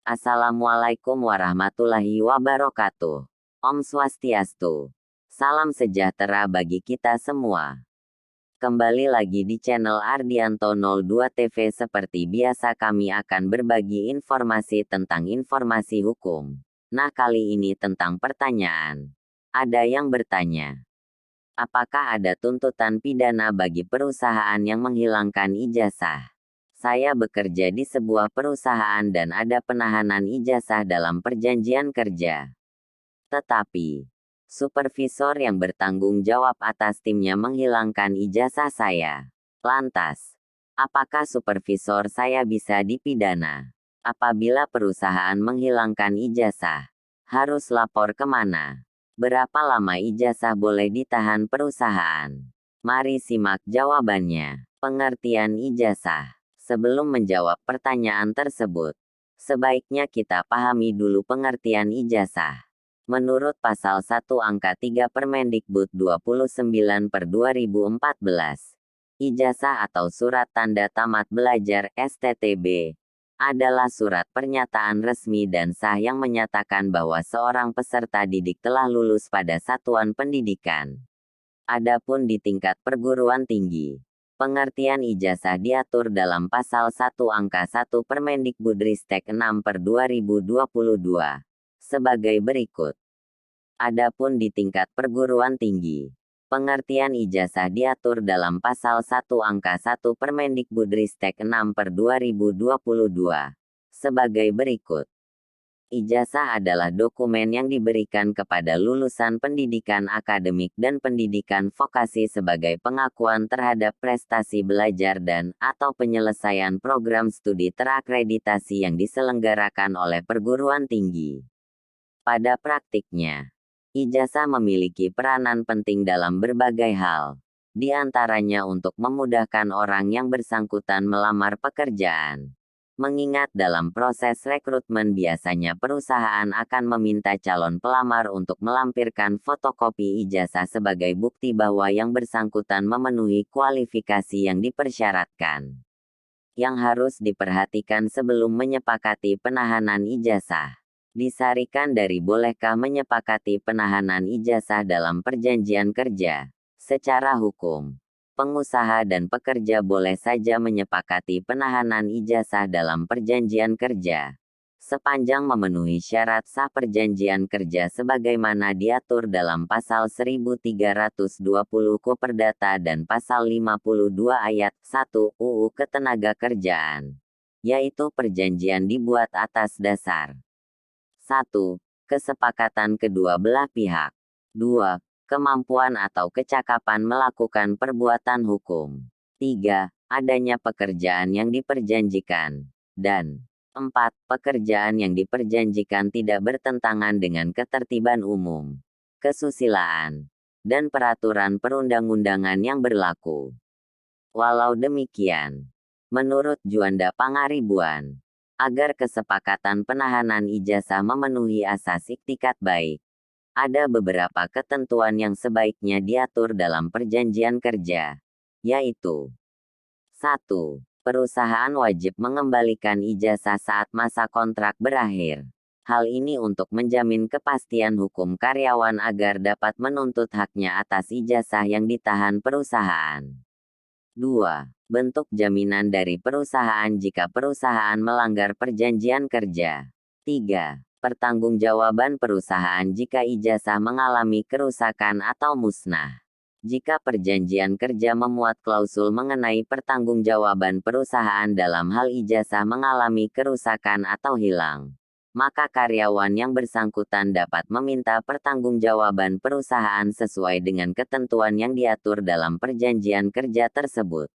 Assalamualaikum warahmatullahi wabarakatuh. Om Swastiastu. Salam sejahtera bagi kita semua. Kembali lagi di channel Ardianto 02 TV. Seperti biasa kami akan berbagi informasi tentang informasi hukum. Nah, kali ini tentang pertanyaan. Ada yang bertanya, apakah ada tuntutan pidana bagi perusahaan yang menghilangkan ijazah? Saya bekerja di sebuah perusahaan dan ada penahanan ijazah dalam perjanjian kerja. Tetapi, supervisor yang bertanggung jawab atas timnya menghilangkan ijazah saya. Lantas, apakah supervisor saya bisa dipidana? Apabila perusahaan menghilangkan ijazah, harus lapor kemana? Berapa lama ijazah boleh ditahan perusahaan? Mari simak jawabannya. Pengertian ijazah. Sebelum menjawab pertanyaan tersebut, sebaiknya kita pahami dulu pengertian ijazah. Menurut pasal 1 angka 3 Permendikbud 29/2014, ijazah atau surat tanda tamat belajar (STTB) adalah surat pernyataan resmi dan sah yang menyatakan bahwa seorang peserta didik telah lulus pada satuan pendidikan. Adapun di tingkat perguruan tinggi, pengertian ijazah diatur dalam pasal 1 angka 1 Permendikbudristek 6/2022 sebagai berikut. Adapun di tingkat perguruan tinggi, pengertian ijazah diatur dalam pasal 1 angka 1 Permendikbudristek 6/2022 sebagai berikut. Ijazah adalah dokumen yang diberikan kepada lulusan pendidikan akademik dan pendidikan vokasi sebagai pengakuan terhadap prestasi belajar dan/atau penyelesaian program studi terakreditasi yang diselenggarakan oleh perguruan tinggi. Pada praktiknya, ijazah memiliki peranan penting dalam berbagai hal, di antaranya untuk memudahkan orang yang bersangkutan melamar pekerjaan. Mengingat dalam proses rekrutmen biasanya perusahaan akan meminta calon pelamar untuk melampirkan fotokopi ijazah sebagai bukti bahwa yang bersangkutan memenuhi kualifikasi yang dipersyaratkan. Yang harus diperhatikan sebelum menyepakati penahanan ijazah, disarikan dari bolehkah menyepakati penahanan ijazah dalam perjanjian kerja. Secara hukum, pengusaha dan pekerja boleh saja menyepakati penahanan ijazah dalam perjanjian kerja, sepanjang memenuhi syarat sah perjanjian kerja sebagaimana diatur dalam pasal 1320 Koperdata dan pasal 52 ayat 1 UU Ketenagakerjaan, yaitu perjanjian dibuat atas dasar 1. Kesepakatan kedua belah pihak. 2. Kemampuan atau kecakapan melakukan perbuatan hukum. 3. Adanya pekerjaan yang diperjanjikan. Dan 4. Pekerjaan yang diperjanjikan tidak bertentangan dengan ketertiban umum, kesusilaan, dan peraturan perundang-undangan yang berlaku. Walau demikian, menurut Juanda Pangaribuan, agar kesepakatan penahanan ijazah memenuhi asas iktikat baik, ada beberapa ketentuan yang sebaiknya diatur dalam perjanjian kerja, yaitu 1. Perusahaan wajib mengembalikan ijazah saat masa kontrak berakhir. Hal ini untuk menjamin kepastian hukum karyawan agar dapat menuntut haknya atas ijazah yang ditahan perusahaan. 2. Bentuk jaminan dari perusahaan jika perusahaan melanggar perjanjian kerja. 3. Pertanggungjawaban perusahaan jika ijazah mengalami kerusakan atau musnah. Jika perjanjian kerja memuat klausul mengenai pertanggungjawaban perusahaan dalam hal ijazah mengalami kerusakan atau hilang, maka karyawan yang bersangkutan dapat meminta pertanggungjawaban perusahaan sesuai dengan ketentuan yang diatur dalam perjanjian kerja tersebut.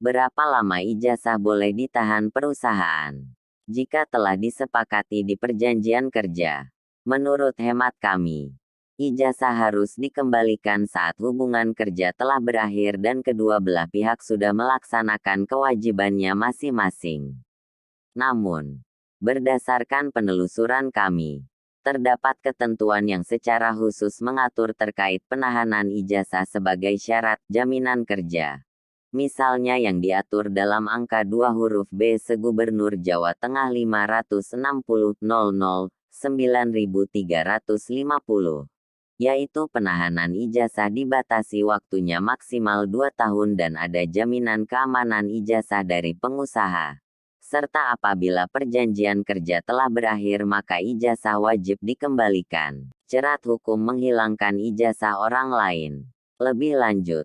Berapa lama ijazah boleh ditahan perusahaan? Jika telah disepakati di perjanjian kerja, menurut hemat kami, ijazah harus dikembalikan saat hubungan kerja telah berakhir dan kedua belah pihak sudah melaksanakan kewajibannya masing-masing. Namun, berdasarkan penelusuran kami, terdapat ketentuan yang secara khusus mengatur terkait penahanan ijazah sebagai syarat jaminan kerja. Misalnya yang diatur dalam angka 2 huruf B Segubernur Jawa Tengah 560.00.9350, yaitu penahanan ijazah dibatasi waktunya maksimal 2 tahun dan ada jaminan keamanan ijazah dari pengusaha. Serta apabila perjanjian kerja telah berakhir maka ijazah wajib dikembalikan. Cerat hukum menghilangkan ijazah orang lain. Lebih lanjut,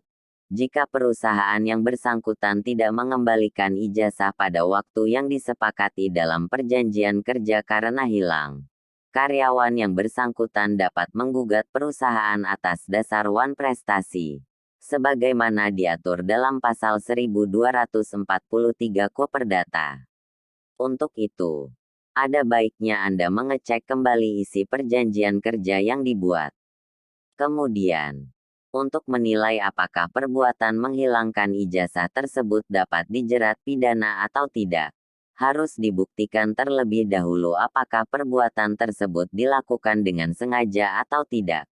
jika perusahaan yang bersangkutan tidak mengembalikan ijazah pada waktu yang disepakati dalam perjanjian kerja karena hilang, karyawan yang bersangkutan dapat menggugat perusahaan atas dasar wan prestasi, sebagaimana diatur dalam pasal 1243 Koperdata. Untuk itu, ada baiknya Anda mengecek kembali isi perjanjian kerja yang dibuat. Kemudian, untuk menilai apakah perbuatan menghilangkan ijazah tersebut dapat dijerat pidana atau tidak, harus dibuktikan terlebih dahulu apakah perbuatan tersebut dilakukan dengan sengaja atau tidak.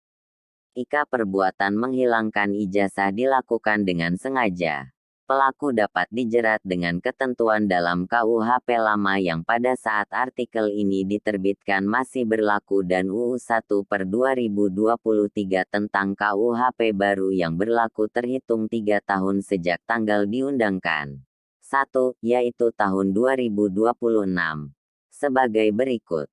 Jika perbuatan menghilangkan ijazah dilakukan dengan sengaja, pelaku dapat dijerat dengan ketentuan dalam KUHP lama yang pada saat artikel ini diterbitkan masih berlaku dan UU 1/2023 tentang KUHP baru yang berlaku terhitung 3 tahun sejak tanggal diundangkan. 1, yaitu tahun 2026. Sebagai berikut.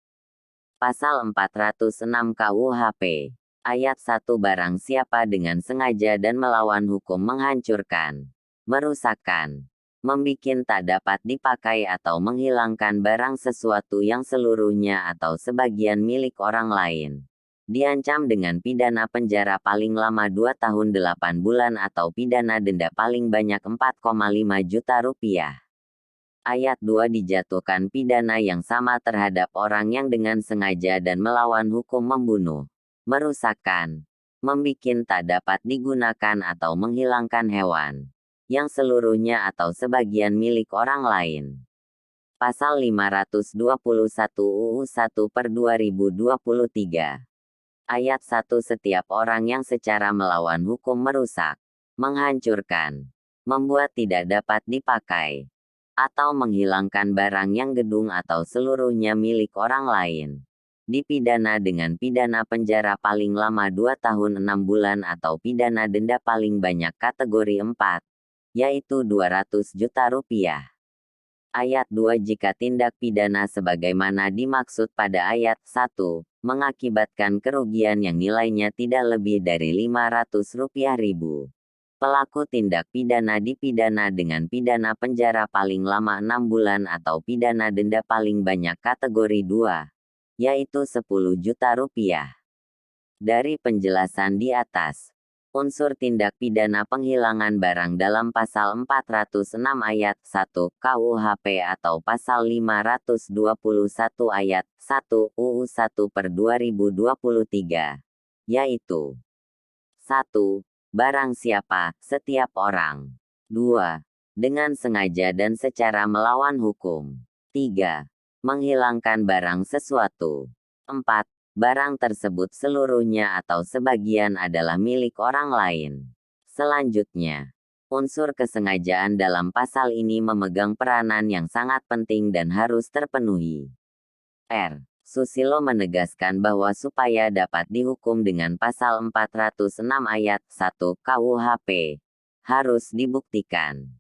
Pasal 406 KUHP. Ayat 1 Barang siapa dengan sengaja dan melawan hukum menghancurkan, merusakkan, membikin tak dapat dipakai atau menghilangkan barang sesuatu yang seluruhnya atau sebagian milik orang lain, diancam dengan pidana penjara paling lama 2 tahun 8 bulan atau pidana denda paling banyak 4,5 juta rupiah. Ayat 2 dijatuhkan pidana yang sama terhadap orang yang dengan sengaja dan melawan hukum membunuh, merusakkan, membikin tak dapat digunakan atau menghilangkan hewan, yang seluruhnya atau sebagian milik orang lain. Pasal 521 UU 1/2023. Ayat 1 Setiap orang yang secara melawan hukum merusak, menghancurkan, membuat tidak dapat dipakai, atau menghilangkan barang yang gedung atau seluruhnya milik orang lain, dipidana dengan pidana penjara paling lama 2 tahun 6 bulan atau pidana denda paling banyak kategori 4, yaitu 200 juta rupiah. Ayat 2 Jika tindak pidana sebagaimana dimaksud pada ayat 1, mengakibatkan kerugian yang nilainya tidak lebih dari Rp500.000, pelaku tindak pidana dipidana dengan pidana penjara paling lama 6 bulan atau pidana denda paling banyak kategori 2, yaitu 10 juta rupiah. Dari penjelasan di atas, unsur tindak pidana penghilangan barang dalam pasal 406 ayat 1 KUHP atau pasal 521 ayat 1 UU 1/2023, yaitu 1. Barang siapa, setiap orang. 2. Dengan sengaja dan secara melawan hukum. 3. Menghilangkan barang sesuatu. 4. Barang tersebut seluruhnya atau sebagian adalah milik orang lain. Selanjutnya, unsur kesengajaan dalam pasal ini memegang peranan yang sangat penting dan harus terpenuhi. R. Susilo menegaskan bahwa supaya dapat dihukum dengan pasal 406 ayat 1 KUHP, harus dibuktikan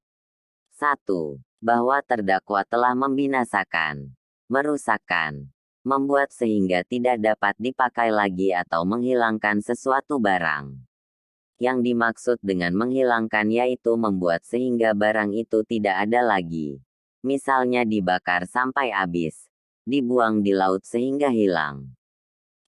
1. Bahwa terdakwa telah membinasakan, merusakkan, membuat sehingga tidak dapat dipakai lagi atau menghilangkan sesuatu barang. Yang dimaksud dengan menghilangkan yaitu membuat sehingga barang itu tidak ada lagi. Misalnya dibakar sampai habis, dibuang di laut sehingga hilang.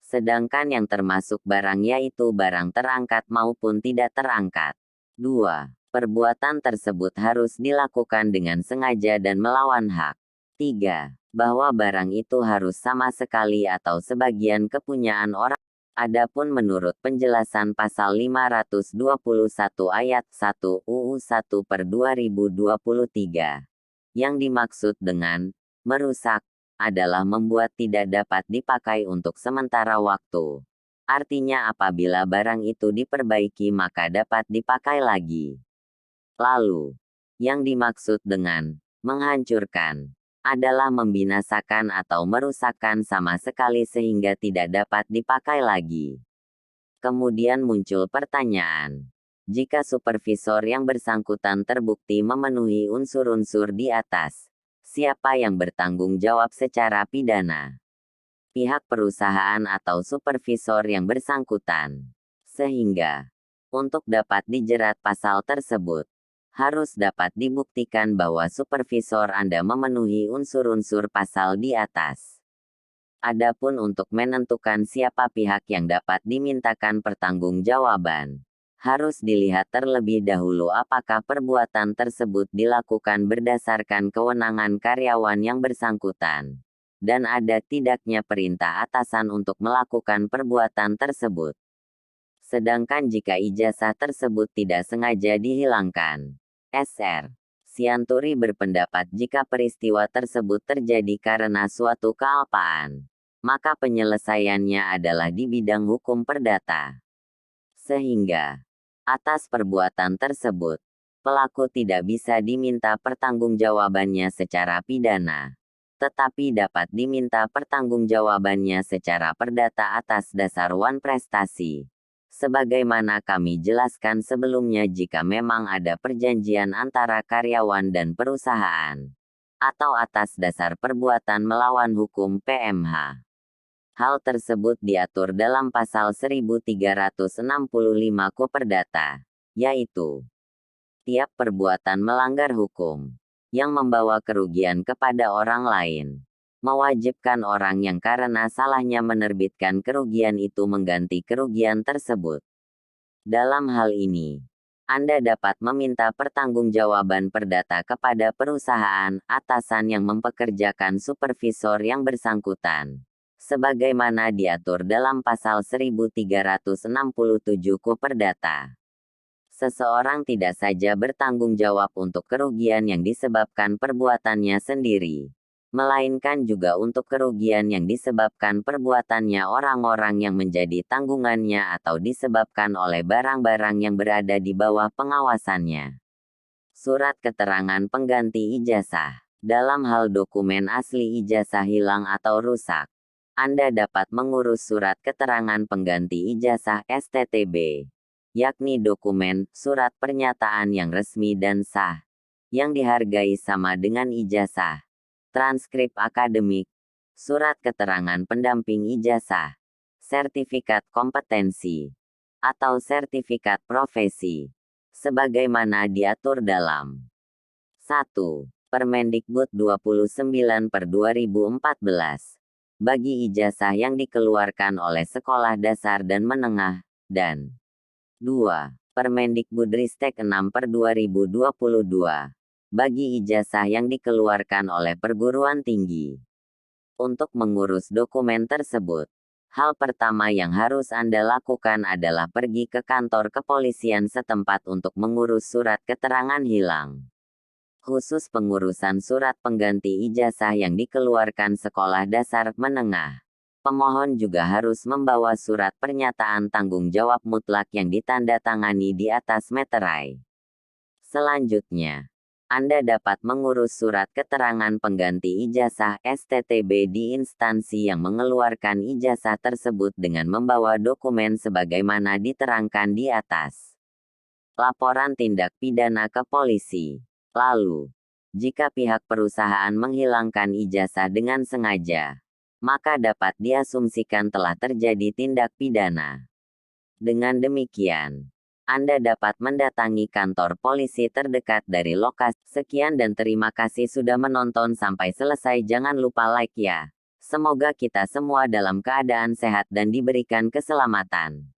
Sedangkan yang termasuk barang yaitu barang terangkat maupun tidak terangkat. 2. Perbuatan tersebut harus dilakukan dengan sengaja dan melawan hak. 3. Bahwa barang itu harus sama sekali atau sebagian kepunyaan orang. Adapun menurut penjelasan pasal 521 ayat 1 UU 1/2023, yang dimaksud dengan merusak adalah membuat tidak dapat dipakai untuk sementara waktu. Artinya apabila barang itu diperbaiki maka dapat dipakai lagi. Lalu, Yang dimaksud dengan menghancurkan adalah membinasakan atau merusakkan sama sekali sehingga tidak dapat dipakai lagi. Kemudian muncul pertanyaan, jika supervisor yang bersangkutan terbukti memenuhi unsur-unsur di atas, siapa yang bertanggung jawab secara pidana? Pihak perusahaan atau supervisor yang bersangkutan. Sehingga, untuk dapat dijerat pasal tersebut, harus dapat dibuktikan bahwa supervisor Anda memenuhi unsur-unsur pasal di atas. Adapun untuk menentukan siapa pihak yang dapat dimintakan pertanggungjawaban, harus dilihat terlebih dahulu apakah perbuatan tersebut dilakukan berdasarkan kewenangan karyawan yang bersangkutan, dan ada tidaknya perintah atasan untuk melakukan perbuatan tersebut. Sedangkan jika ijazah tersebut tidak sengaja dihilangkan, Sr. Sianturi berpendapat jika peristiwa tersebut terjadi karena suatu kealpaan, maka penyelesaiannya adalah di bidang hukum perdata. Sehingga, atas perbuatan tersebut, pelaku tidak bisa diminta pertanggungjawabannya secara pidana, tetapi dapat diminta pertanggungjawabannya secara perdata atas dasar wan prestasi. Sebagaimana kami jelaskan sebelumnya, jika memang ada perjanjian antara karyawan dan perusahaan, atau atas dasar perbuatan melawan hukum PMH. Hal tersebut diatur dalam pasal 1365 KUH Perdata, yaitu tiap perbuatan melanggar hukum yang membawa kerugian kepada orang lain, mewajibkan orang yang karena salahnya menerbitkan kerugian itu mengganti kerugian tersebut. Dalam hal ini, Anda dapat meminta pertanggungjawaban perdata kepada perusahaan atasan yang mempekerjakan supervisor yang bersangkutan, sebagaimana diatur dalam pasal 1367 KUH Perdata. Seseorang tidak saja bertanggung jawab untuk kerugian yang disebabkan perbuatannya sendiri, melainkan juga untuk kerugian yang disebabkan perbuatannya orang-orang yang menjadi tanggungannya atau disebabkan oleh barang-barang yang berada di bawah pengawasannya. Surat keterangan pengganti ijazah. Dalam hal dokumen asli ijazah hilang atau rusak, Anda dapat mengurus surat keterangan pengganti ijazah STTB, yakni dokumen, surat pernyataan yang resmi dan sah, yang dihargai sama dengan ijazah, transkrip akademik, surat keterangan pendamping ijazah, sertifikat kompetensi, atau sertifikat profesi, sebagaimana diatur dalam 1. Permendikbud 29/2014, bagi ijazah yang dikeluarkan oleh sekolah dasar dan menengah, dan 2. Permendikbudristek 6/2022, bagi ijazah yang dikeluarkan oleh perguruan tinggi. Untuk mengurus dokumen tersebut, hal pertama yang harus Anda lakukan adalah pergi ke kantor kepolisian setempat untuk mengurus surat keterangan hilang. Khusus pengurusan surat pengganti ijazah yang dikeluarkan sekolah dasar menengah, pemohon juga harus membawa surat pernyataan tanggung jawab mutlak yang ditandatangani di atas meterai. Selanjutnya, Anda dapat mengurus surat keterangan pengganti ijazah STTB di instansi yang mengeluarkan ijazah tersebut dengan membawa dokumen sebagaimana diterangkan di atas. Laporan tindak pidana ke polisi. Lalu, jika pihak perusahaan menghilangkan ijazah dengan sengaja, maka dapat diasumsikan telah terjadi tindak pidana. Dengan demikian, Anda dapat mendatangi kantor polisi terdekat dari lokasi. Sekian dan terima kasih sudah menonton sampai selesai. Jangan lupa like ya. Semoga kita semua dalam keadaan sehat dan diberikan keselamatan.